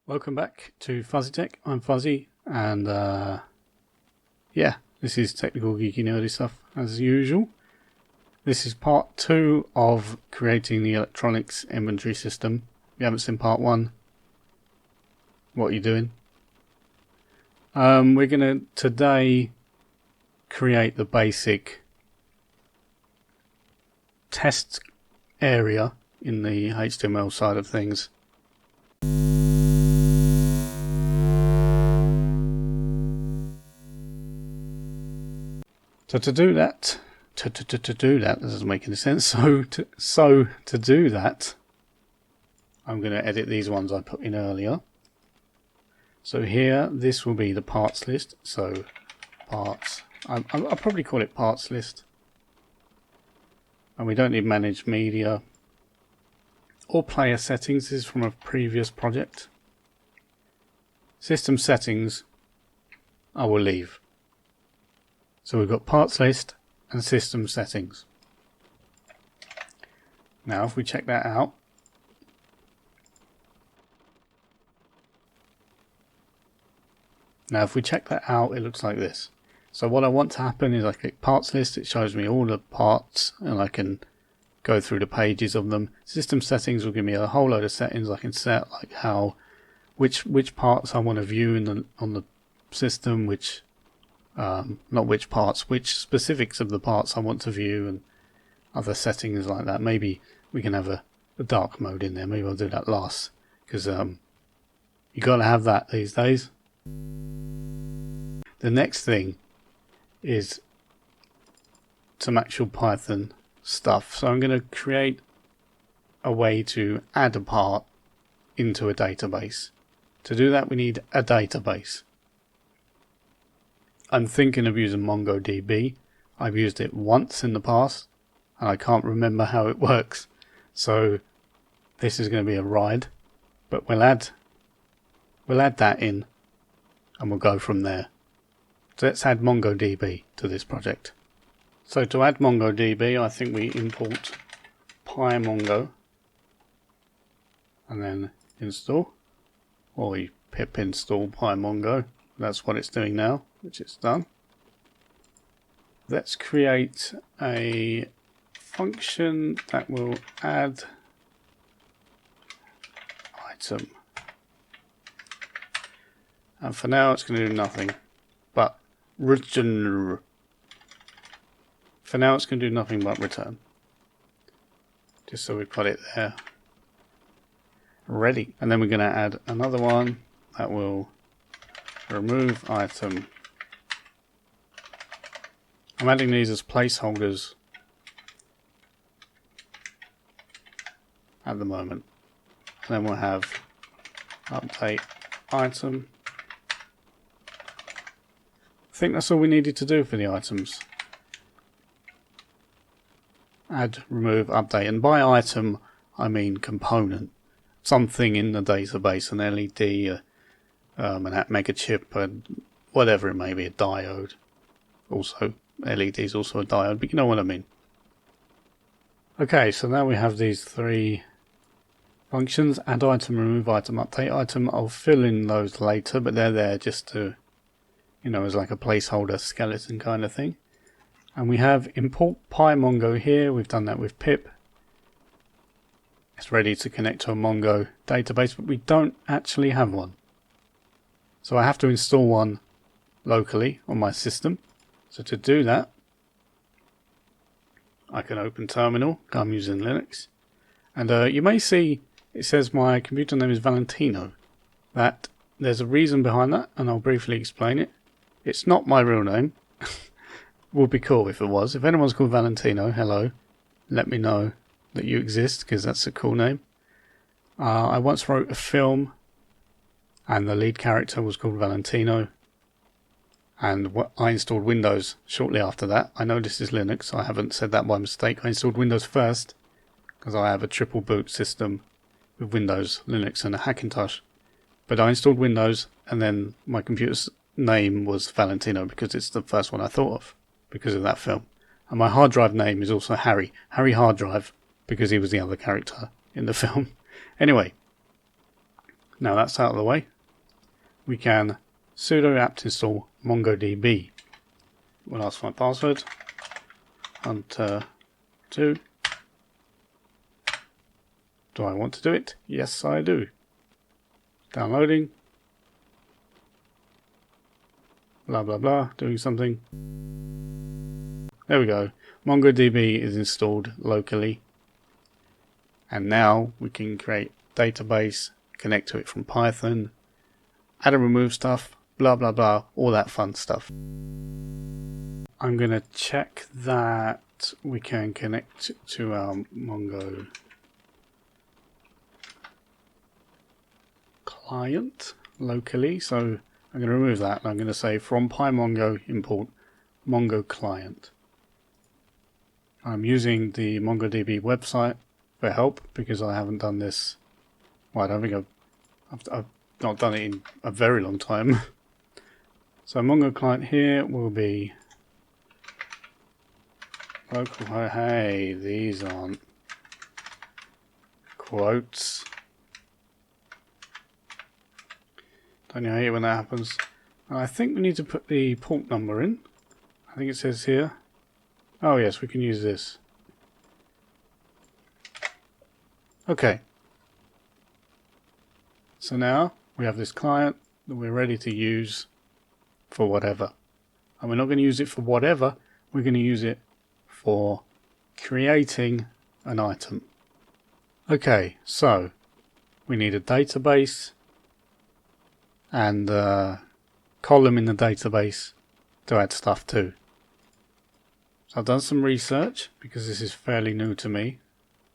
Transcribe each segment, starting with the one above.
Welcome back to FuzzyTek. I'm Fuzzy, and yeah, this is technical geeky nerdy stuff as usual. This is part 2 of creating the electronics inventory system. If you haven't seen part 1, what are you doing? We're going to today create the basic test area in the HTML side of things. So to do that, that doesn't make any sense. So to do that, I'm going to edit these ones I put in earlier. So here, this will be the parts list. So parts, I'll probably call it parts list. And we don't need manage media or player settings. This is from a previous project. System settings, I will leave. So we've got parts list and system settings. Now if we check that out, it looks like this. So what I want to happen is I click parts list, it shows me all the parts and I can go through the pages of them. System settings will give me a whole load of settings I can set, like how which parts I want to view on the system, which which specifics of the parts I want to view, and other settings like that. Maybe we can have a dark mode in there. Maybe I'll do that last, because you got to have that these days. The next thing is some actual Python stuff. So I'm going to create a way to add a part into a database. To do that, we need a database. I'm thinking of using MongoDB. I've used it once in the past and I can't remember how it works. So this is going to be a ride, but we'll add that in and we'll go from there. So let's add MongoDB to this project. So to add MongoDB, I think we import PyMongo and then install, or we pip install PyMongo. That's what it's doing now, which it's done. Let's create a function that will add item. And for now it's going to do nothing but return. For now it's going to do nothing but return. Just so we've got it there ready. And then we're going to add another one that will remove item. I'm adding these as placeholders at the moment. And then we'll have update item. I think that's all we needed to do for the items. Add, remove, update. And by item, I mean component. Something in the database, an LED, an app mega chip, and whatever it may be, a diode. Also, LED is also a diode, but you know what I mean. Okay, so now we have these three functions: add item, remove item, update item. I'll fill in those later, but they're there just to, as like a placeholder skeleton kind of thing. And we have import PyMongo here. We've done that with pip. It's ready to connect to a Mongo database, but we don't actually have one. So I have to install one locally on my system. So to do that, I can open terminal. I'm using Linux. And you may see it says my computer name is Valentino. That there's a reason behind that, and I'll briefly explain it. It's not my real name. Would be cool if it was. If anyone's called Valentino, hello. Let me know that you exist, because that's a cool name. I once wrote a film and the lead character was called Valentino, and I installed Windows shortly after that. I know this is Linux, so I haven't said that by mistake. I installed Windows first because I have a triple boot system with Windows, Linux and a Hackintosh. But I installed Windows and then my computer's name was Valentino because it's the first one I thought of because of that film. And my hard drive name is also Harry Hard Drive, because he was the other character in the film. Anyway, Now that's out of the way, we can sudo apt install MongoDB. We'll ask for my password. Hunter2. Do I want to do it? Yes, I do. Downloading. Blah blah blah, doing something. There we go. MongoDB is installed locally. And now we can create database, connect to it from Python, add and remove stuff, blah blah blah, all that fun stuff. I'm going to check that we can connect to our Mongo client locally. So I'm going to remove that and I'm going to say from PyMongo import Mongo client. I'm using the MongoDB website for help because I haven't done this. Well, I don't think I've not done it in a very long time. So Mongo client here will be local. Hey, these aren't quotes. Don't you hate it when that happens? And I think we need to put the port number in. I think it says here. Oh yes, we can use this. Okay. So now we have this client that we're ready to use for whatever. And we're not going to use it for whatever, we're going to use it for creating an item. Okay, so we need a database and a column in the database to add stuff to. So I've done some research because this is fairly new to me.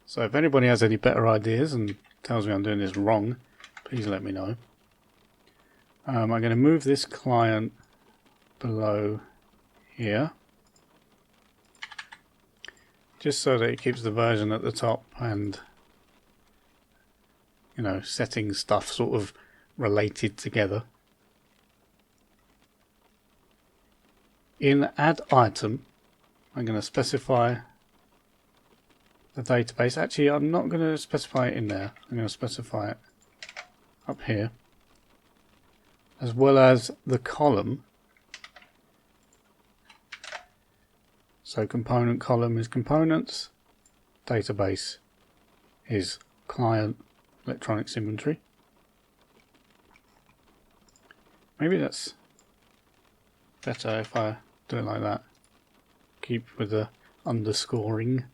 So if anybody has any better ideas and tells me I'm doing this wrong, please let me know. I'm going to move this client below here, just so that it keeps the version at the top and, you know, setting stuff sort of related together. In add item, I'm going to specify the database. Actually, I'm not going to specify it in there. I'm going to specify it up here, as well as the column. So component column is components, database is client electronics inventory. Maybe that's better if I do it like that. Keep with the underscoring.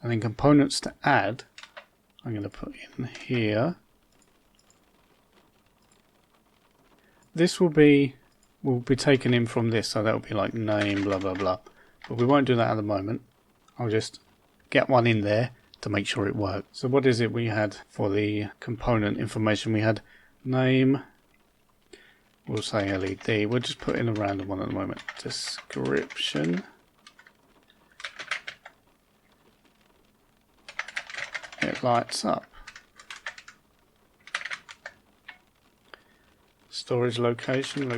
And then components to add, I'm going to put in here. This will be taken in from this, so that will be like name, blah blah blah. But we won't do that at the moment. I'll just get one in there to make sure it works. So what is it we had for the component information? We had name, we'll say LED, we'll just put in a random one at the moment. Description. It lights up. Storage location.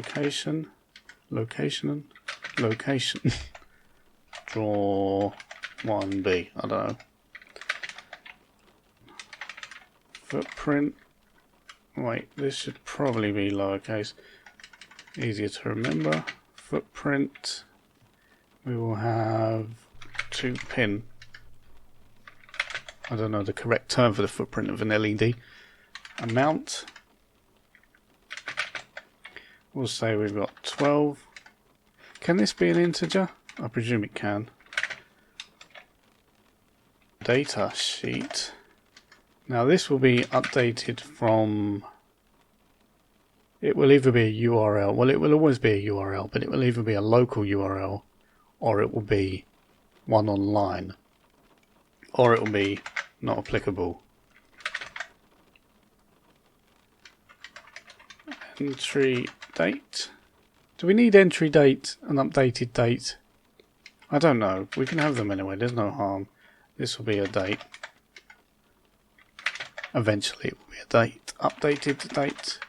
Draw 1B, I don't know. Footprint. Wait, this should probably be lowercase. Easier to remember. Footprint. We will have 2 pin. I don't know the correct term for the footprint of an LED. Amount. We'll say we've got 12. Can this be an integer? I presume it can. Data sheet. Now this will be updated from... It will either be a URL. Well, it will always be a URL, but it will either be a local URL or it will be one online. Or it will be not applicable. Entry date. Do we need entry date and updated date? I don't know. We can have them anyway. There's no harm. This will be a date. Eventually it will be a date. Updated date.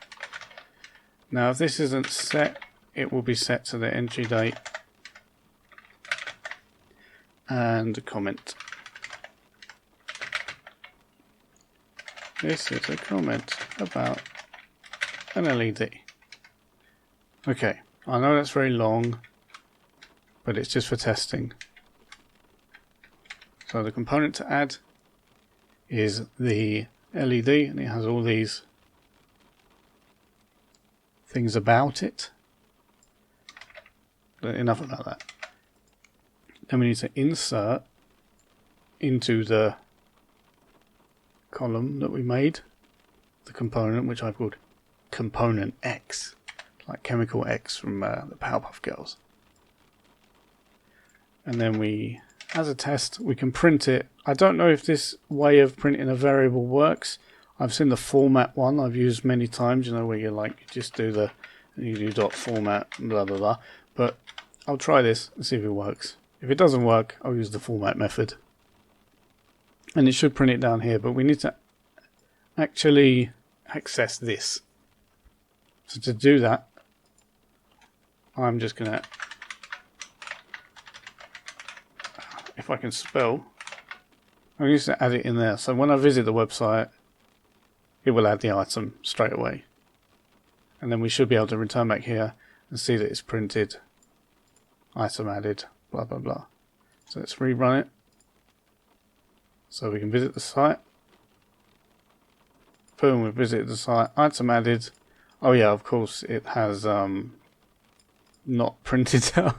Now if this isn't set, it will be set to the entry date. And a comment. This is a comment about an LED. Okay, I know that's very long, but it's just for testing. So the component to add is the LED, and it has all these things about it. But enough about that. Then we need to insert into the column that we made the component, which I've called component X, like Chemical X from the Powerpuff Girls. And then we, as a test, we can print it. I don't know if this way of printing a variable works. I've seen the format one I've used many times, you know, where you like just do the you do dot format blah blah blah. But I'll try this and see if it works. If it doesn't work, I'll use the format method. And it should print it down here, but we need to actually access this. So to do that, I'm just gonna, if I can spell, I'm going to add it in there. So when I visit the website, it will add the item straight away. And then we should be able to return back here and see that it's printed, item added, blah blah blah. So let's rerun it. So we can visit the site. Boom, we visited the site. Item added. Oh yeah, of course it has not printed out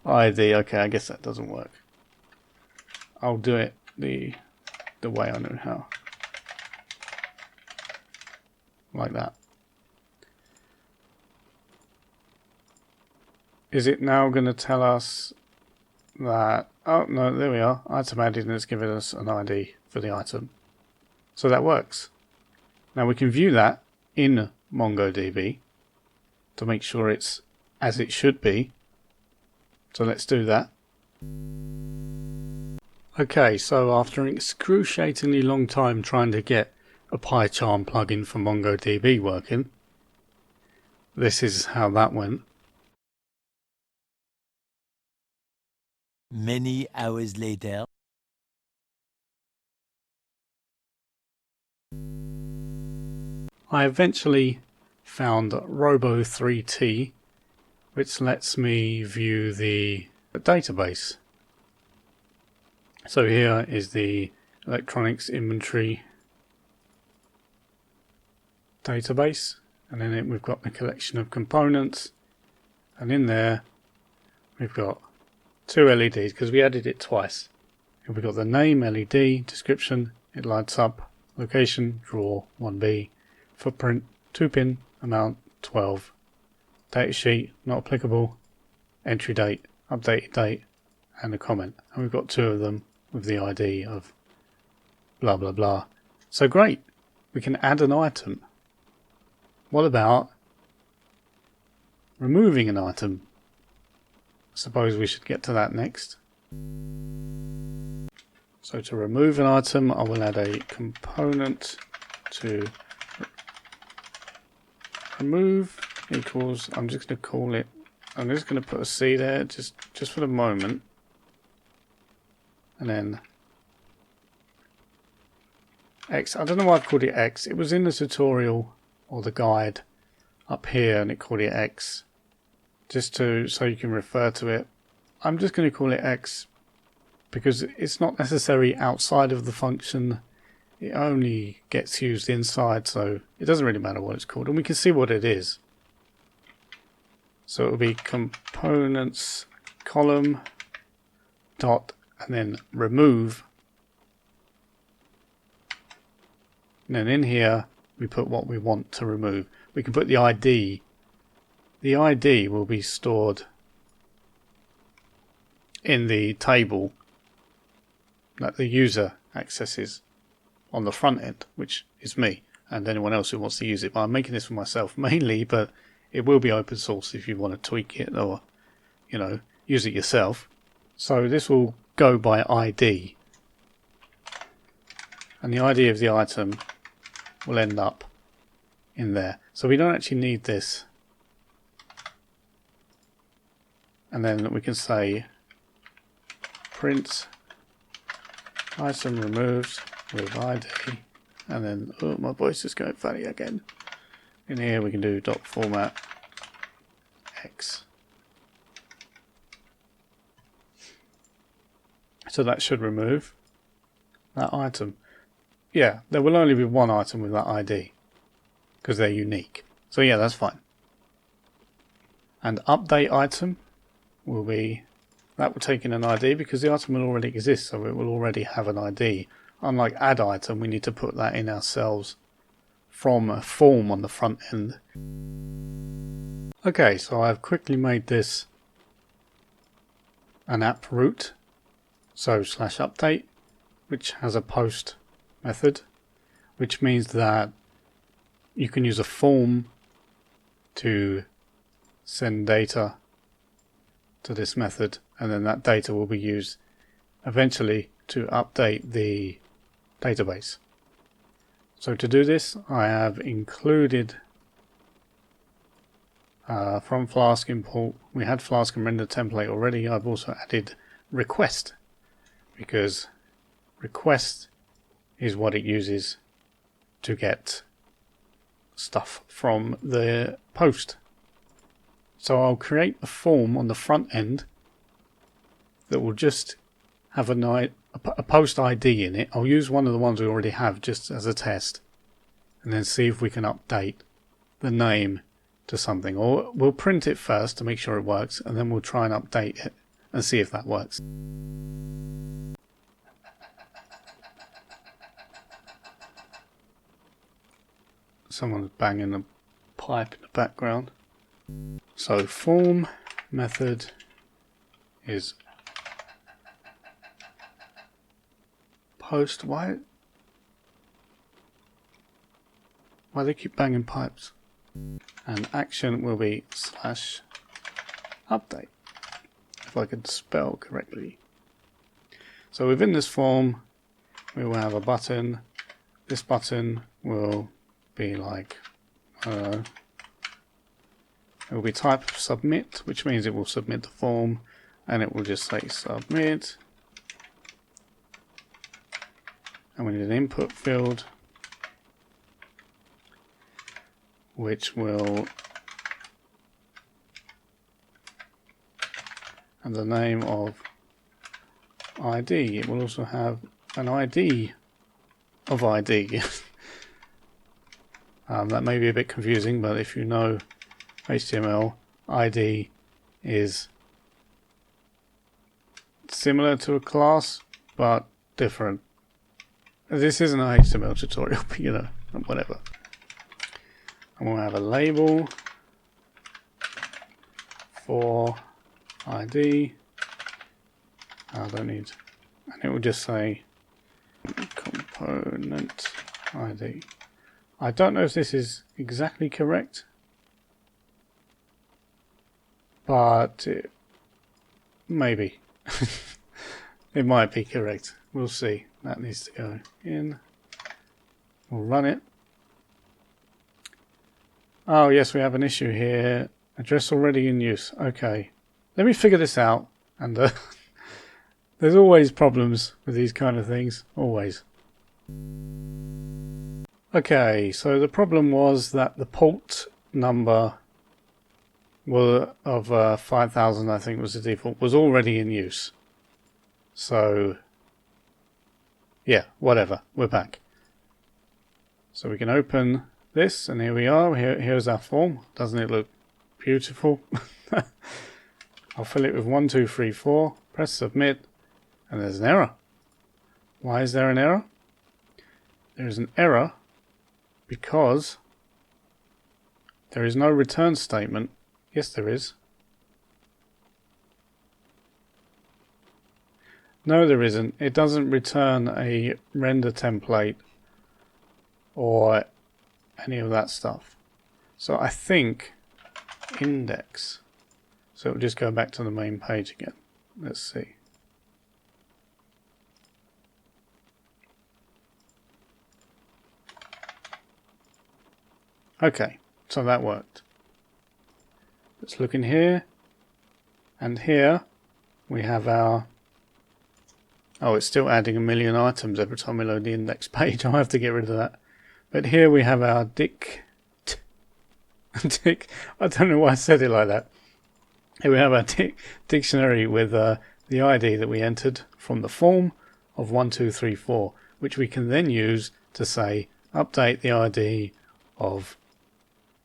ID. Okay, I guess that doesn't work. I'll do it the way I know how. Like that. Is it now going to tell us that, oh no, there we are, item added, and it's giving us an ID for the item. So that works. Now we can view that in MongoDB to make sure it's as it should be. So let's do that. Okay, so after an excruciatingly long time trying to get a PyCharm plugin for MongoDB working, this is how that went. Many hours later. I eventually found Robo3T, which lets me view the database. So here is the electronics inventory database, and in it we've got the collection of components, and in there we've got two LEDs because we added it twice. We've got the name, LED, description, it lights up, location, drawer, 1B, footprint, 2-pin, amount, 12, datasheet, not applicable, entry date, updated date, and a comment. And we've got two of them with the ID of blah blah blah. So great, we can add an item. What about removing an item? I suppose we should get to that next. So to remove an item, I will add a component to remove equals, I'm just going to call it, I'm just going to put a C there just for the moment. And then X, I don't know why I've called it X. It was in the tutorial or the guide up here and it called it X. Just so you can refer to it. I'm just going to call it X because it's not necessary outside of the function. It only gets used inside, so it doesn't really matter what it's called. And we can see what it is. So it will be components column dot and then remove. And then in here we put what we want to remove. We can put the ID. The ID will be stored in the table that the user accesses on the front end, which is me and anyone else who wants to use it. But I'm making this for myself mainly, but it will be open source if you want to tweak it or, you know, use it yourself. So this will go by ID, and the ID of the item will end up in there. So we don't actually need this. And then we can say print item removed with ID and then, oh, my voice is going funny again. In here we can do .format X. So that should remove that item. Yeah, there will only be one item with that ID because they're unique. So yeah, that's fine. And update item will be, that will take in an ID because the item will already exist, so it will already have an ID. Unlike add item, we need to put that in ourselves from a form on the front end. Okay, so I've quickly made this an app root. So /update, which has a post method, which means that you can use a form to send data to this method, and then that data will be used eventually to update the database. So to do this, I have included from Flask import, we had Flask and render template already. I've also added request, because request is what it uses to get stuff from the post. So I'll create a form on the front end that will just have a post ID in it. I'll use one of the ones we already have just as a test, and then see if we can update the name to something. Or we'll print it first to make sure it works, and then we'll try and update it and see if that works. Someone's banging a pipe in the background. So form method is post. Why they keep banging pipes? And action will be /update, if I could spell correctly. So within this form we will have a button. This button will be like, I don't know, it will be type submit, which means it will submit the form, and it will just say submit. And we need an input field, which will, and the name of ID. It will also have an ID of ID. That may be a bit confusing, but if you know HTML, ID is similar to a class, but different. This isn't an HTML tutorial, but you know, whatever. And we'll have a label for ID. I don't need, and it will just say component ID. I don't know if this is exactly correct, but maybe. It might be correct. We'll see. That needs to go in. We'll run it. Oh yes, we have an issue here. Address already in use. Okay. Let me figure this out. And there's always problems with these kind of things. Always. Okay, so the problem was that the port number of 5000, I think was the default, was already in use. So yeah, whatever, we're back. So we can open this, and here we are. Here's our form. Doesn't it look beautiful? I'll fill it with 1, 2, 3, 4, press submit, and there's an error. Why is there an error? There is an error because there is no return statement. Yes, there is. No, there isn't. It doesn't return a render template or any of that stuff. So I think index. So it'll just go back to the main page again. Let's see. Okay, so that worked. Let's look in here, and here we have our Oh, it's still adding a million items every time we load the index page. I'll have to get rid of that. But here we have our I don't know why I said it like that. Here we have our dictionary with the ID that we entered from the form of 1234, which we can then use to say update the ID of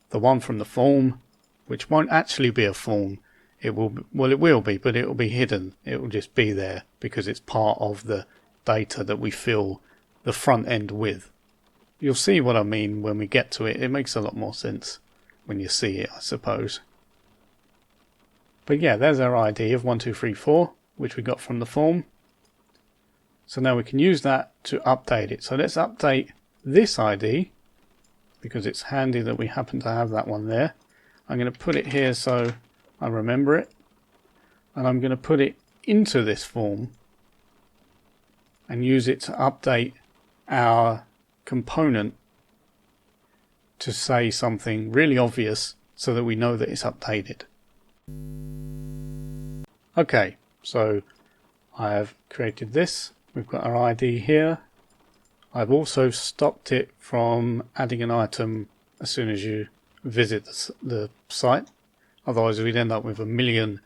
the one from the form, which won't actually be a form. It will be, but it will be hidden. It will just be there because it's part of the data that we fill the front end with. You'll see what I mean when we get to it. It makes a lot more sense when you see it, I suppose. But yeah, there's our ID of 1234, which we got from the form. So now we can use that to update it. So let's update this ID, because it's handy that we happen to have that one there. I'm going to put it here so I remember it. And I'm going to put it into this form and use it to update our component to say something really obvious so that we know that it's updated. Okay, so I have created this. We've got our ID here. I've also stopped it from adding an item as soon as you visit the site. Otherwise we'd end up with a million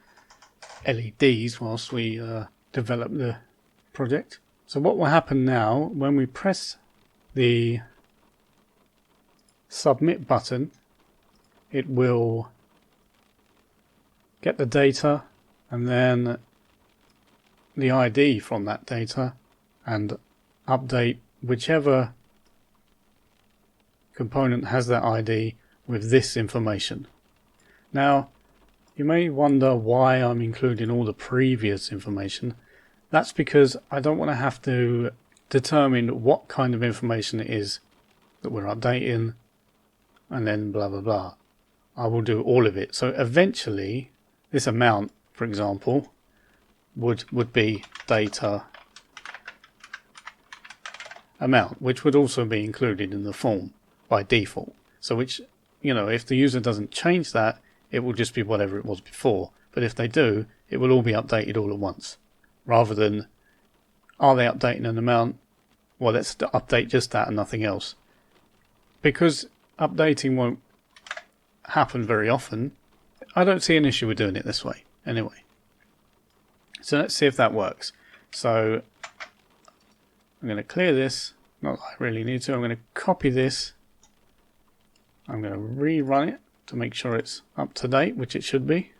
LEDs whilst we develop the project. So what will happen now, when we press the submit button, it will get the data and then the ID from that data and update whichever component has that ID with this information. Now, you may wonder why I'm including all the previous information. That's because I don't want to have to determine what kind of information it is that we're updating and then blah blah blah. I will do all of it. So eventually this amount, for example, would be data amount, which would also be included in the form by default. So which, you know, if the user doesn't change that, it will just be whatever it was before. But if they do, it will all be updated all at once. Rather than, are they updating an amount? Well, let's update just that and nothing else. Because updating won't happen very often, I don't see an issue with doing it this way anyway. So let's see if that works. So I'm going to clear this. Not that I really need to. I'm going to copy this. I'm going to rerun it to make sure it's up to date, which it should be.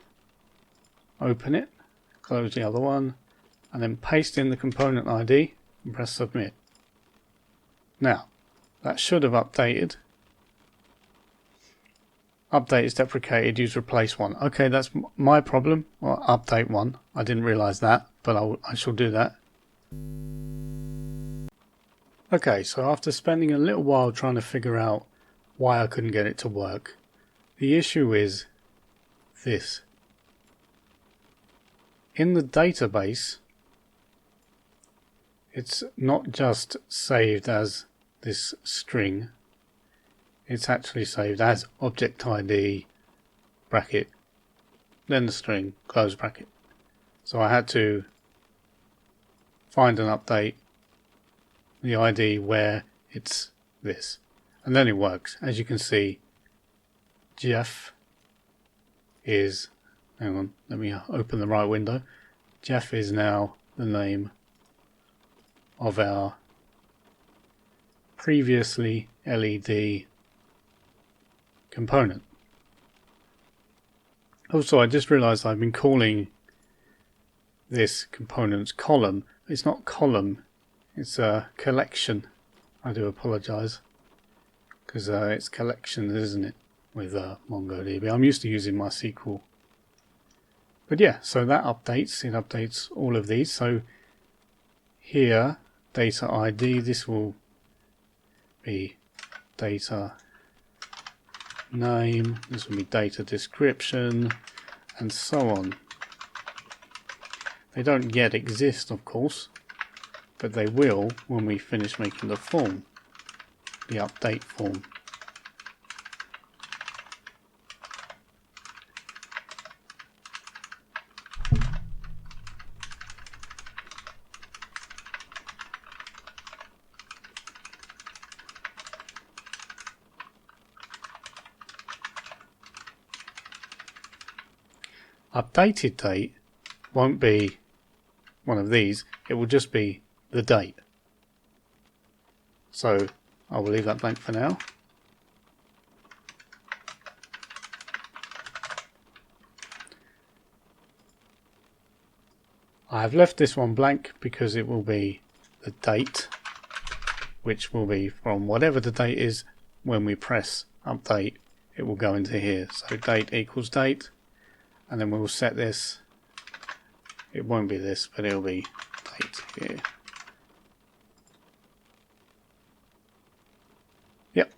Open it, close the other one, and then paste in the component ID and press submit. Now, that should have updated. Update is deprecated, use replace one. Okay, that's my problem. Well, update one. I didn't realize that, but I shall do that. Okay, so after spending a little while trying to figure out why I couldn't get it to work, the issue is this. In the database, it's not just saved as this string, it's actually saved as object ID bracket, then the string, close bracket. So I had to find and update the ID where it's this. And then it works. As you can see, Jeff is, hang on, let me open the right window. Jeff is now the name of our previously LED component. Also, I just realized I've been calling this component's column. It's not column, it's a collection. I do apologize, because it's collections, isn't it, with MongoDB. I'm used to using MySQL. But yeah, so that updates. It updates all of these. So here, data ID, this will be data name, this will be data description, and so on. They don't yet exist, of course, but they will when we finish making the form, the update form. updated date won't be one of these, it will just be the date. So I will leave that blank for now. I have left this one blank because it will be the date, which will be from whatever the date is when we press update, it will go into here. So date equals date, and then we will set this, it won't be this, but it'll be date here. Yep,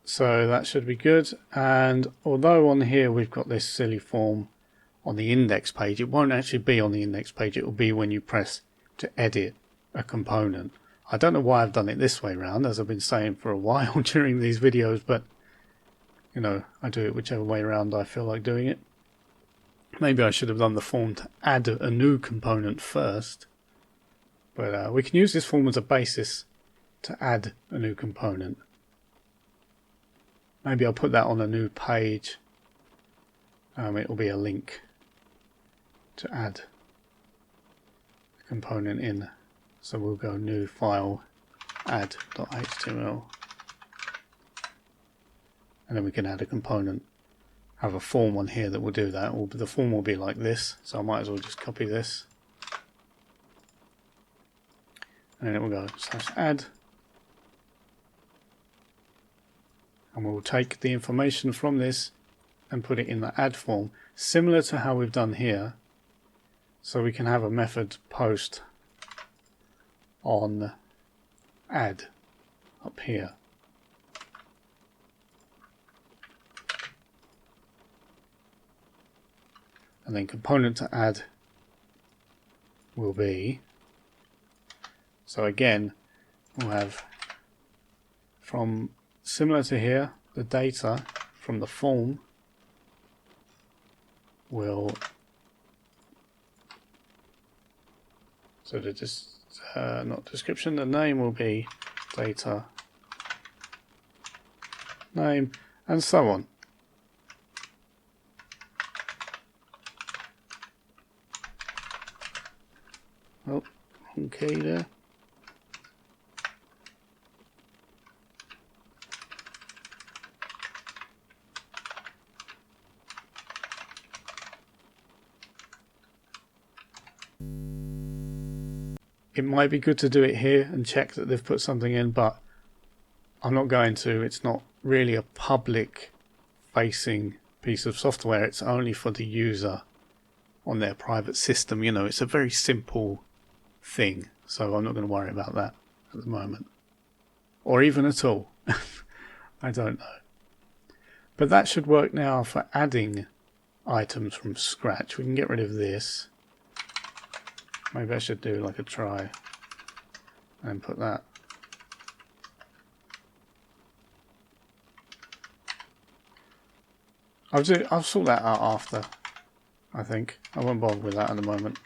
so that should be good. And although on here we've got this silly form on the index page, it won't actually be on the index page, it will be when you press to edit a component. I don't know why I've done it this way around, as I've been saying for a while during these videos, but you know, I do it whichever way around I feel like doing it. Maybe I should have done the form to add a new component first, but we can use this form as a basis to add a new component. Maybe I'll put that on a new page. It will be a link to add a component in. So we'll go new file add.html, and then we can add a component. Have a form on here that will do that. The form will be like this, so I might as well just copy this, and then it will go /add, and we'll take the information from this and put it in the add form, similar to how we've done here. So we can have a method post on add up here. And then component to add will be, so again we'll have from, similar to here, the data from the form will, so the not description, the name will be data name, and so on. Oh, wrong key there. It might be good to do it here and check that they've put something in, but I'm not going to. It's not really a public facing piece of software. It's only for the user on their private system. You know, it's a very simple thing, so I'm not going to worry about that at the moment, or even at all. I don't know. But that should work now for adding items from scratch. We can get rid of this. Maybe I should do like a try and put that. I'll sort that out after, I think. I won't bother with that at the moment.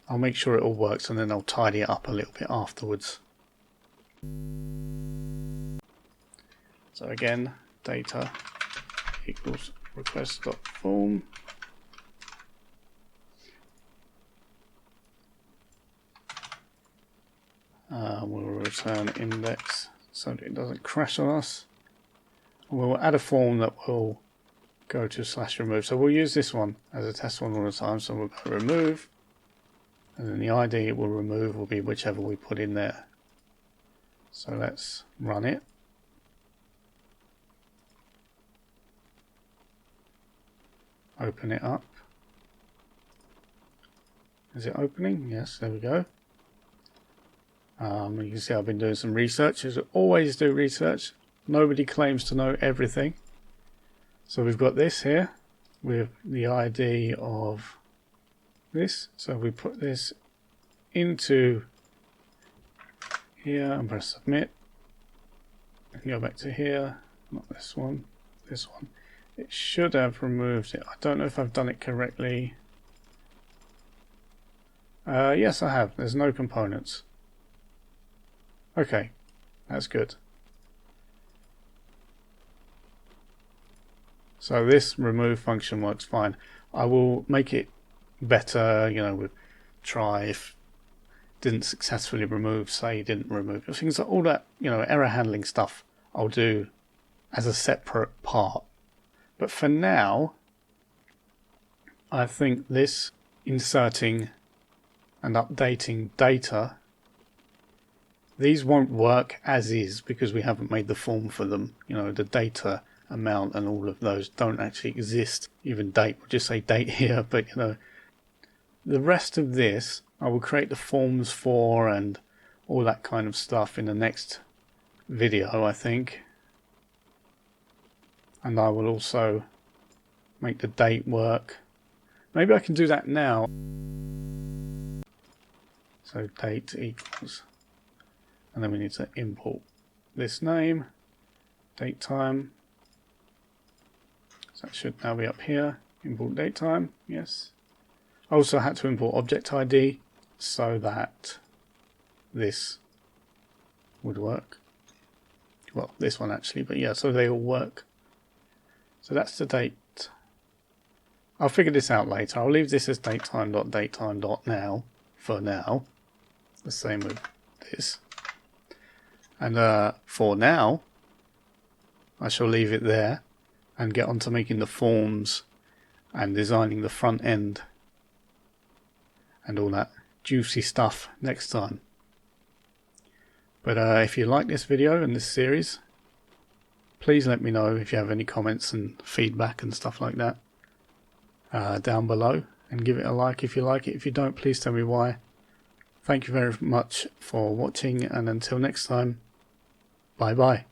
I'll make sure it all works and then I'll tidy it up a little bit afterwards. So again, data equals request.form. We'll return index so that it doesn't crash on us. We'll add a form that will go to /remove. So we'll use this one as a test one all the time. So we'll go remove, and then the ID it will remove will be whichever we put in there. So let's run it. Open it up. Is it opening? Yes, there we go. You can see I've been doing some research, as I always do research. Nobody claims to know everything. So we've got this here with the ID of this. So we put this into here and press submit. I can go back to here, not this one, this one. It should have removed it. I don't know if I've done it correctly. Yes, I have. There's no components. Okay, that's good. So this remove function works fine. I will make it better, you know, with try if didn't successfully remove, say didn't remove, things like all that, you know, error handling stuff I'll do as a separate part. But for now, I think this inserting and updating data, these won't work as is because we haven't made the form for them. You know, the data amount and all of those don't actually exist. Even date, we'll just say date here, but you know, the rest of this I will create the forms for and all that kind of stuff in the next video, I think. And I will also make the date work. Maybe I can do that now. So date equals, and then we need to import this name, date time. So that should now be up here. Import date time, yes. I also had to import object ID so that this would work. Well, this one actually, but yeah, so they all work. So that's the date. I'll figure this out later. I'll leave this as datetime.datetime.now for now. The same with this. And for now, I shall leave it there and get on to making the forms and designing the front end and all that juicy stuff next time. But if you like this video and this series, please let me know if you have any comments and feedback and stuff like that down below, and give it a like if you like it. If you don't, please tell me why. Thank you very much for watching, and until next time, bye bye.